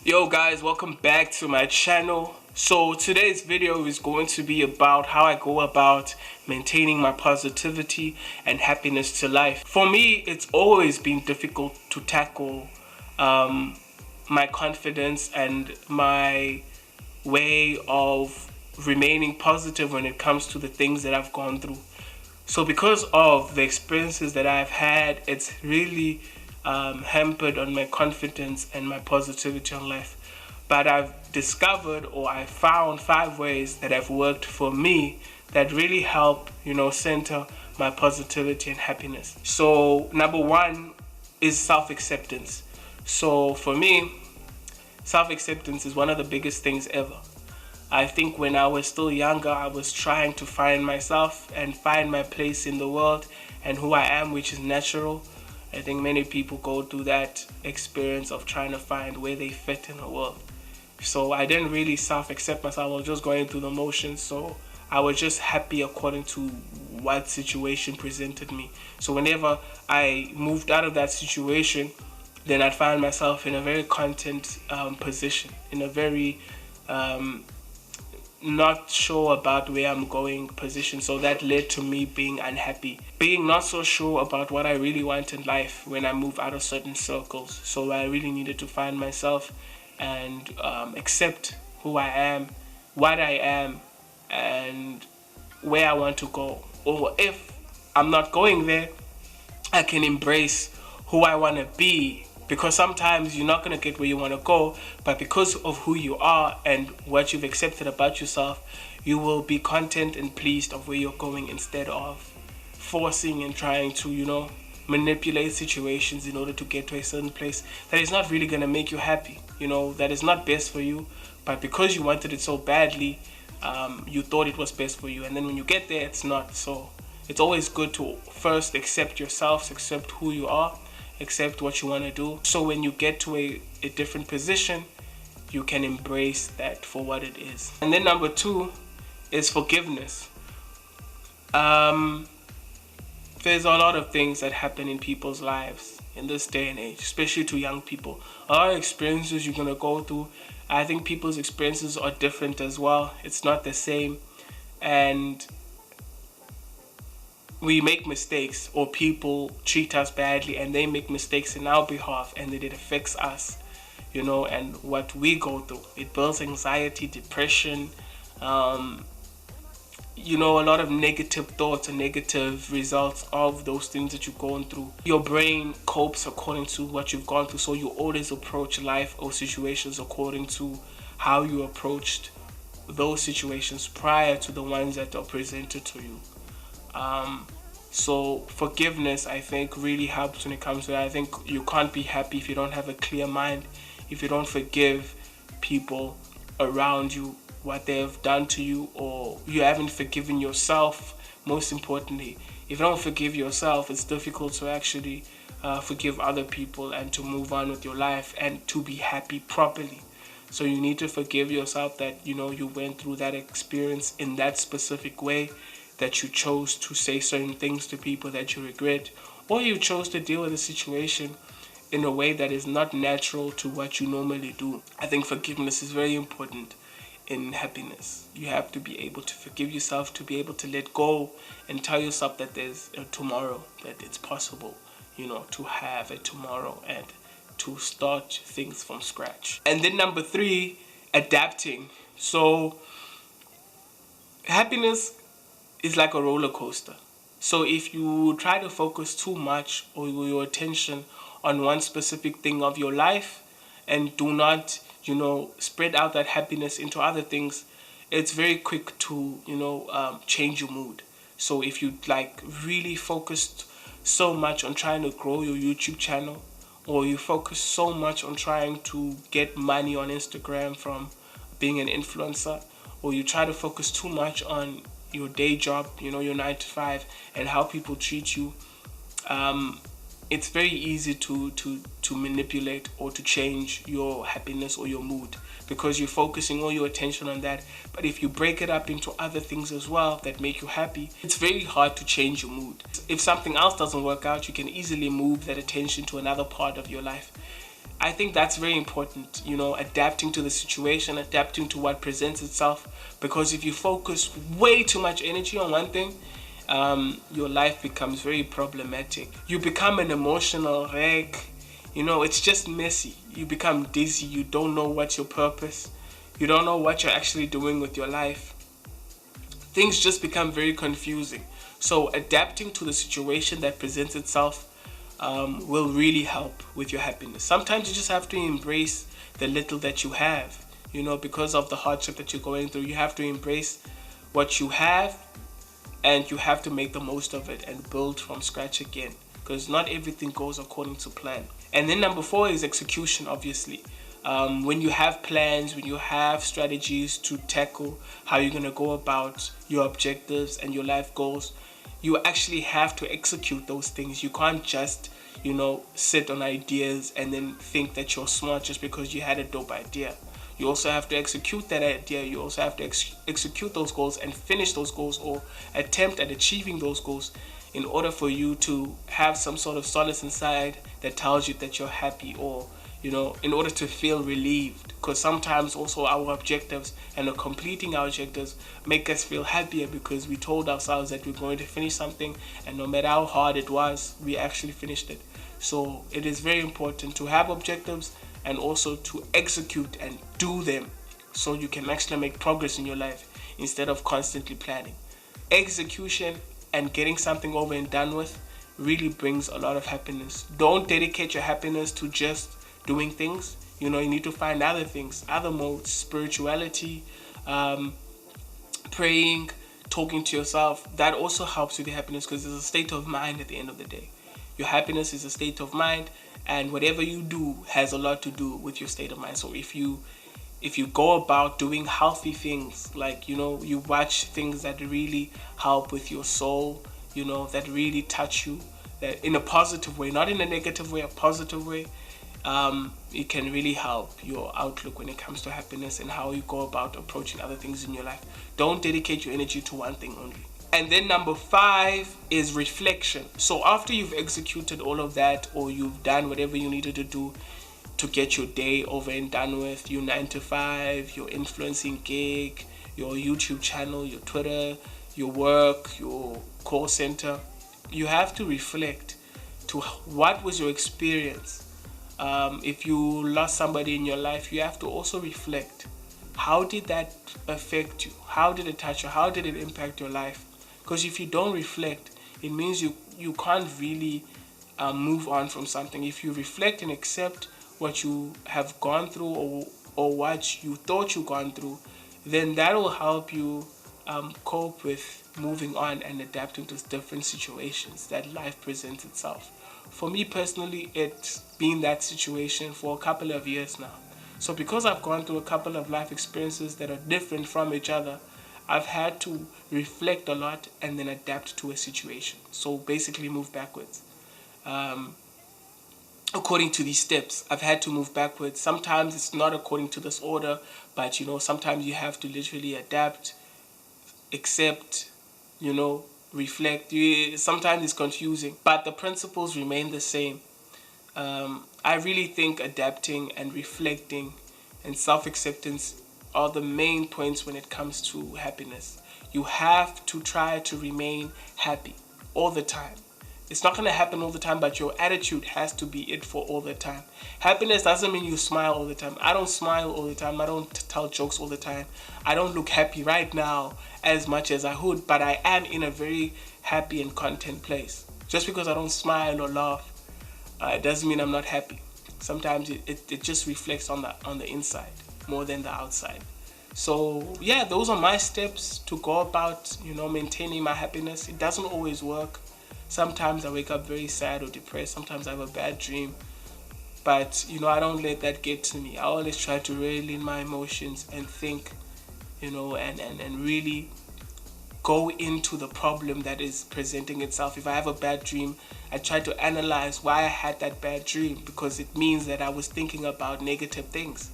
Yo guys, welcome back to my channel. So today's video is going to be about how I go about maintaining my positivity and happiness to life. For me, it's always been difficult to tackle my confidence and my way of remaining positive when it comes to the things that I've gone through. So because of the experiences that I've had, it's really hampered on my confidence and my positivity on life. But I've discovered, or I found 5 ways that have worked for me that really help, center my positivity and happiness. So number one is self-acceptance. So for me, self-acceptance is one of the biggest things ever. I think when I was still younger, I was trying to find myself and find my place in the world and who I am, which is natural. I think many people go through that experience of trying to find where they fit in the world. So I didn't really self-accept myself. I was just going through the motions. So I was just happy according to what situation presented me. So whenever I moved out of that situation, then I'd find myself in a very content position, in a very not sure about where I'm going position. So that led to me being unhappy, being not so sure about what I really want in life when I move out of certain circles. So I really needed to find myself and accept who I am, what I am, and where I want to go. Or if I'm not going there, I can embrace who I want to be, because sometimes you're not going to get where you want to go, but because of who you are and what you've accepted about yourself, you will be content and pleased of where you're going, instead of forcing and trying to manipulate situations in order to get to a certain place that is not really going to make you happy, that is not best for you, but because you wanted it so badly, you thought it was best for you, and then when you get there, it's not. So it's always good to first accept yourself, accept who you are, accept what you want to do. So when you get to a different position, you can embrace that for what it is. And then number two is forgiveness. There's a lot of things that happen in people's lives in this day and age, especially to young people. A lot of experiences you're going to go through. I think people's experiences are different as well. It's not the same. And we make mistakes, or people treat us badly and they make mistakes in our behalf, and it affects us, and what we go through. It builds anxiety, depression, a lot of negative thoughts and negative results of those things that you're going through. Your brain copes according to what you've gone through, so you always approach life or situations according to how you approached those situations prior to the ones that are presented to you. So forgiveness, I think, really helps when it comes to that. I think you can't be happy if you don't have a clear mind, if you don't forgive people around you what they have done to you, or you haven't forgiven yourself. Most importantly, if you don't forgive yourself, it's difficult to actually forgive other people and to move on with your life and to be happy properly. So you need to forgive yourself that you went through that experience in that specific way, that you chose to say certain things to people that you regret, or you chose to deal with a situation in a way that is not natural to what you normally do. I think forgiveness is very important in happiness. You have to be able to forgive yourself, to be able to let go and tell yourself that there's a tomorrow, that it's possible, to have a tomorrow and to start things from scratch. And then number three, adapting. So happiness is like a roller coaster. So if you try to focus too much or your attention on one specific thing of your life and do not, spread out that happiness into other things, it's very quick to, change your mood. So if you really focused so much on trying to grow your YouTube channel, or you focus so much on trying to get money on Instagram from being an influencer, or you try to focus too much on your day job, your 9 to 5, and how people treat you, it's very easy to manipulate or to change your happiness or your mood, because you're focusing all your attention on that. But if you break it up into other things as well that make you happy, it's very hard to change your mood. If something else doesn't work out, you can easily move that attention to another part of your life. I think that's very important, adapting to the situation, adapting to what presents itself. Because if you focus way too much energy on one thing, your life becomes very problematic. You become an emotional wreck. It's just messy. You become dizzy. You don't know what's your purpose. You don't know what you're actually doing with your life. Things just become very confusing. So adapting to the situation that presents itself will really help with your happiness. Sometimes you just have to embrace the little that you have. Because of the hardship that you're going through, you have to embrace what you have, and you have to make the most of it and build from scratch again, because not everything goes according to plan. And then number 4 is execution, obviously. When you have plans, when you have strategies to tackle how you're going to go about your objectives and your life goals, you actually have to execute those things. You can't just, sit on ideas and then think that you're smart just because you had a dope idea. You also have to execute that idea. You also have to execute those goals and finish those goals, or attempt at achieving those goals, in order for you to have some sort of solace inside that tells you that you're happy, or in order to feel relieved. Because sometimes also our objectives and completing our objectives make us feel happier, because we told ourselves that we're going to finish something, and no matter how hard it was, we actually finished it. So it is very important to have objectives and also to execute and do them, so you can actually make progress in your life instead of constantly planning. Execution and getting something over and done with really brings a lot of happiness. Don't dedicate your happiness to just doing things. You need to find other things, other modes, spirituality, praying, talking to yourself. That also helps with your happiness, because it's a state of mind at the end of the day. Your happiness is a state of mind, and whatever you do has a lot to do with your state of mind. So if you go about doing healthy things, like you watch things that really help with your soul, that really touch you, that in a positive way, not in a negative way, a positive way, it can really help your outlook when it comes to happiness and how you go about approaching other things in your life. Don't dedicate your energy to one thing only. And then number 5 is reflection. So after you've executed all of that, or you've done whatever you needed to do to get your day over and done with, your 9 to 5, your influencing gig, your YouTube channel, your Twitter, your work, your call center, you have to reflect to what was your experience. If you lost somebody in your life, you have to also reflect. How did that affect you? How did it touch you? How did it impact your life? Because if you don't reflect, it means you can't really move on from something. If you reflect and accept what you have gone through, or what you thought you gone through, then that will help you cope with moving on and adapting to different situations that life presents itself. For me personally, it's been that situation for a couple of years now. So because I've gone through a couple of life experiences that are different from each other, I've had to reflect a lot and then adapt to a situation. So basically move backwards. According to these steps, I've had to move backwards. Sometimes it's not according to this order, but sometimes you have to literally adapt, accept, reflect. Sometimes it's confusing, but the principles remain the same. I really think adapting and reflecting and self-acceptance are the main points when it comes to happiness. You have to try to remain happy all the time. It's not going to happen all the time, but your attitude has to be it for all the time. Happiness doesn't mean you smile all the time. I don't smile all the time. I don't tell jokes all the time. I don't look happy right now as much as I would, but I am in a very happy and content place. Just because I don't smile or laugh, it doesn't mean I'm not happy. Sometimes it just reflects on the inside more than the outside. So yeah, those are my steps to go about, maintaining my happiness. It doesn't always work. Sometimes I wake up very sad or depressed. Sometimes I have a bad dream. But, I don't let that get to me. I always try to reel in my emotions and think, and really go into the problem that is presenting itself. If I have a bad dream, I try to analyze why I had that bad dream, because it means that I was thinking about negative things.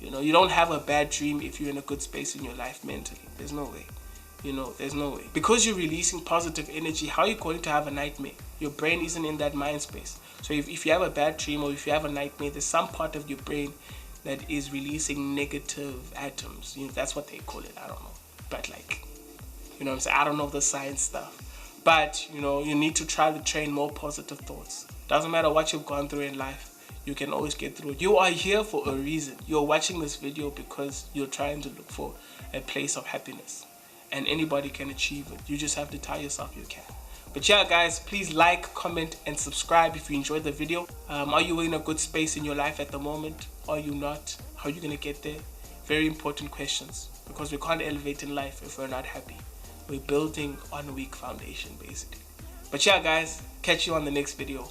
You don't have a bad dream if you're in a good space in your life mentally. There's no way. There's no way. Because you're releasing positive energy, how are you going to have a nightmare? Your brain isn't in that mind space. So if you have a bad dream or if you have a nightmare, there's some part of your brain that is releasing negative atoms. That's what they call it. I don't know. But like, what I'm saying? I don't know the science stuff. But, you need to try to train more positive thoughts. Doesn't matter what you've gone through in life. You can always get through it. You are here for a reason. You're watching this video because you're trying to look for a place of happiness. And anybody can achieve it. You just have to tell yourself you can. But yeah, guys, please like, comment, and subscribe if you enjoyed the video. Are you in a good space in your life at the moment? Are you not? How are you going to get there? Very important questions. Because we can't elevate in life if we're not happy. We're building on a weak foundation, basically. But yeah, guys, catch you on the next video.